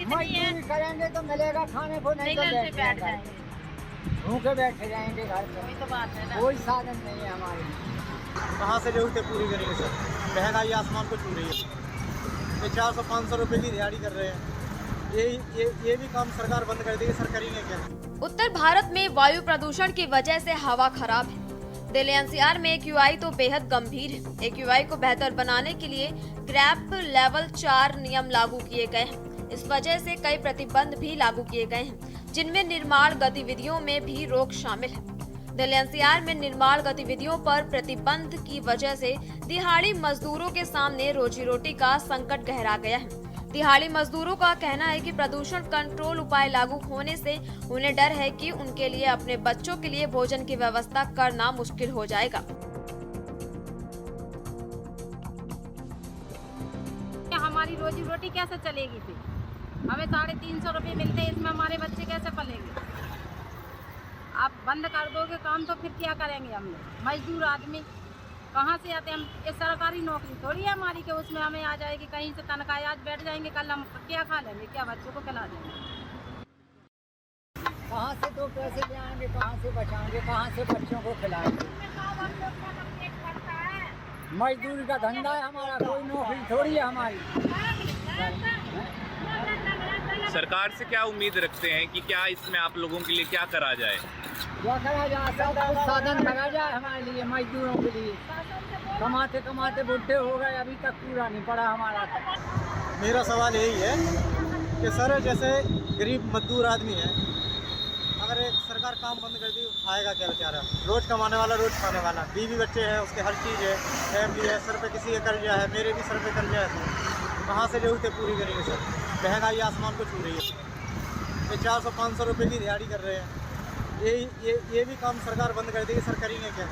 कितनी है? मजदूरी करेंगे तो मिलेगा खाने को, नहीं तो सिग्नल से बैठ बैठ जाएंगे। भूखे बैठे जाएंगे घर पे। वही तो बात है ना। कोई साधन नहीं है हमारे। कहाँ से जरूरतें पूरी करेंगे सर? महंगाई आसमान को छू रही है। ये 400-500 रुपये की दिहाड़ी कर रहे हैं। ये भी काम सरकार बंद कर देगी, सर करेंगे क्या? उत्तर भारत में वायु प्रदूषण की वजह से हवा खराब है। दिल्ली एनसीआर में AQI तो बेहद गंभीर है। AQI को बेहतर बनाने के लिए ग्रैप लेवल 4 नियम लागू किए गए हैं। इस वजह से कई प्रतिबंध भी लागू किए गए हैं, जिनमें निर्माण गतिविधियों में भी रोक शामिल है। दिल्ली एनसीआर में निर्माण गतिविधियों पर प्रतिबंध की वजह से दिहाड़ी मजदूरों के सामने रोजी रोटी का संकट गहरा गया है। दिहाड़ी मजदूरों का कहना है कि प्रदूषण कंट्रोल उपाय लागू होने से उन्हें डर है कि उनके लिए अपने बच्चों के लिए भोजन की व्यवस्था करना मुश्किल हो जाएगा। हमारी रोजी रोटी कैसे चलेगी फिर? हमें 350 रुपये मिलते हैं, इसमें हमारे बच्चे कैसे पलेंगे? आप बंद कर दोगे काम तो फिर क्या करेंगे हम लोग? मजदूर आदमी कहाँ से आते हैं? हम ये सरकारी नौकरी थोड़ी है हमारी कि उसमें हमें आ जाएगी कहीं से तनख्वाह, आज बैठ जाएंगे कल हम क्या खा लेंगे, क्या बच्चों को खिला देंगे? कहाँ से तो पैसे ले आएंगे, कहाँ से बचाएंगे, कहाँ से बच्चों को खिलाएंगे? मजदूरी का धंधा है हमारा, कोई नौकरी थोड़ी है हमारी। सरकार से क्या उम्मीद रखते हैं कि क्या इसमें आप लोगों के लिए क्या करा जाए? क्या करा जाए? सब साधन लगा जाए हमारे लिए, मजदूरों के लिए। कमाते कमाते बुढ़े हो गए, अभी तक पूरा नहीं पड़ा हमारा। मेरा सवाल यही है कि सर जैसे गरीब मजदूर आदमी है, अगर एक सरकार काम बंद कर दी, खाएगा क्या बेचारा? रोज कमाने वाला रोज खाने वाला, बीवी बच्चे हैं, उसके हर चीज़ है, फैमिली है, सर पे किसी का कर्जा है, मेरे भी सर पे कर्जा है। कहाँ से जरूरतें पूरी करेंगे सर? महंगाई आसमान को छू रही है। ये 400-500 रुपये की दिहाड़ी कर रहे हैं। ये भी काम सरकार बंद कर देगी, सर करेंगे क्या?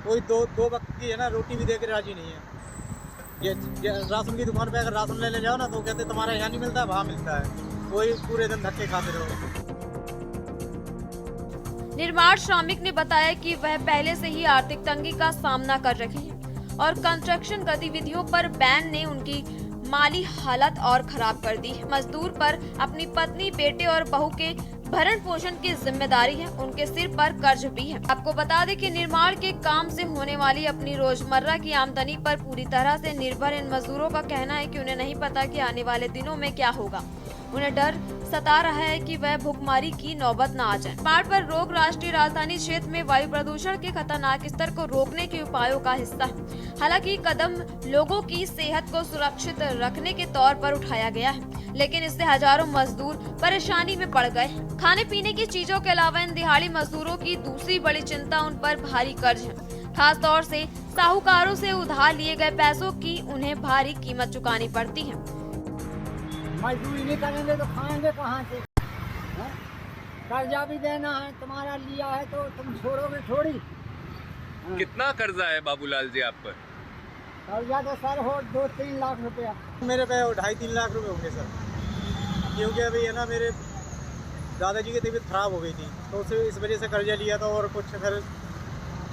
कोई दो वक्त की है ना रोटी भी दे के राजी नहीं है। ये राशन की दुकान पे अगर राशन लेने जाओ ना तो कहते तुम्हारा यहाँ नहीं मिलता है, वहाँ मिलता है। वही पूरे दिन धक्के खाते रहो। निर्माण श्रमिक ने बताया कि वह पहले से ही आर्थिक तंगी का सामना कर रहे हैं और कंस्ट्रक्शन गतिविधियों पर बैन ने उनकी माली हालत और खराब कर दी है। मजदूर पर अपनी पत्नी, बेटे और बहू के भरण पोषण की जिम्मेदारी है। उनके सिर पर कर्ज भी है। आपको बता दें कि निर्माण के काम से होने वाली अपनी रोजमर्रा की आमदनी पर पूरी तरह से निर्भर इन मजदूरों का कहना है कि उन्हें नहीं पता कि आने वाले दिनों में क्या होगा। उन्हें डर सता रहा है कि वह भुखमरी की नौबत न आ जाए। निर्माण पर रोक राष्ट्रीय राजधानी क्षेत्र में वायु प्रदूषण के खतरनाक स्तर को रोकने के उपायों का हिस्सा है। हालांकि कदम लोगों की सेहत को सुरक्षित रखने के तौर पर उठाया गया है, लेकिन इससे हजारों मजदूर परेशानी में पड़ गए हैं। खाने पीने की चीजों के अलावा इन दिहाड़ी मजदूरों की दूसरी बड़ी चिंता उन पर भारी कर्ज है। खास तौर से साहूकारों से उधार लिए गए पैसों की उन्हें भारी कीमत चुकानी पड़ती है। मजदूरी नहीं करेंगे तो खाएंगे कहाँ से? कर्जा भी देना है, तुम्हारा लिया है तो तुम छोड़ोगे थोड़ी। कितना कर्जा है बाबूलाल जी आप पर? कर्जा तो सर हो 2-3 लाख रुपया। मेरे पे 2.5-3 लाख रुपए होंगे सर, क्योंकि अभी है ना मेरे दादाजी की तबीयत खराब हो गई थी तो उसे इस वजह से कर्जा लिया था और कुछ फिर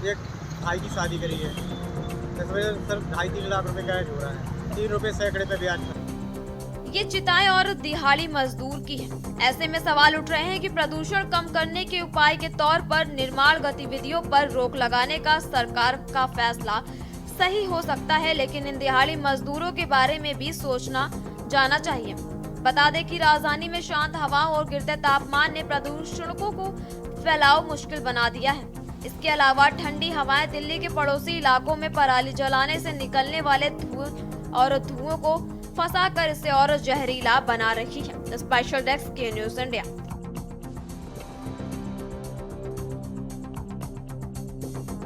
एक भाई की शादी करी है, इस वजह से सर 2.5-3 लाख रुपए कैश हो रहा है। 3 रुपये सैकड़े पे ब्याज पर। ये चिताएं और दिहाड़ी मजदूर की है। ऐसे में सवाल उठ रहे हैं कि प्रदूषण कम करने के उपाय के तौर पर निर्माण गतिविधियों पर रोक लगाने का सरकार का फैसला सही हो सकता है, लेकिन इन दिहाड़ी मजदूरों के बारे में भी सोचना जाना चाहिए। बता दें कि राजधानी में शांत हवा और गिरते तापमान ने प्रदूषणों को फैलाव मुश्किल बना दिया है। इसके अलावा ठंडी हवाएं दिल्ली के पड़ोसी इलाकों में पराली जलाने से निकलने वाले धुओं को फंसाकर इसे और जहरीला बना रही है। स्पेशल डेस्क के न्यूज़ इंडिया।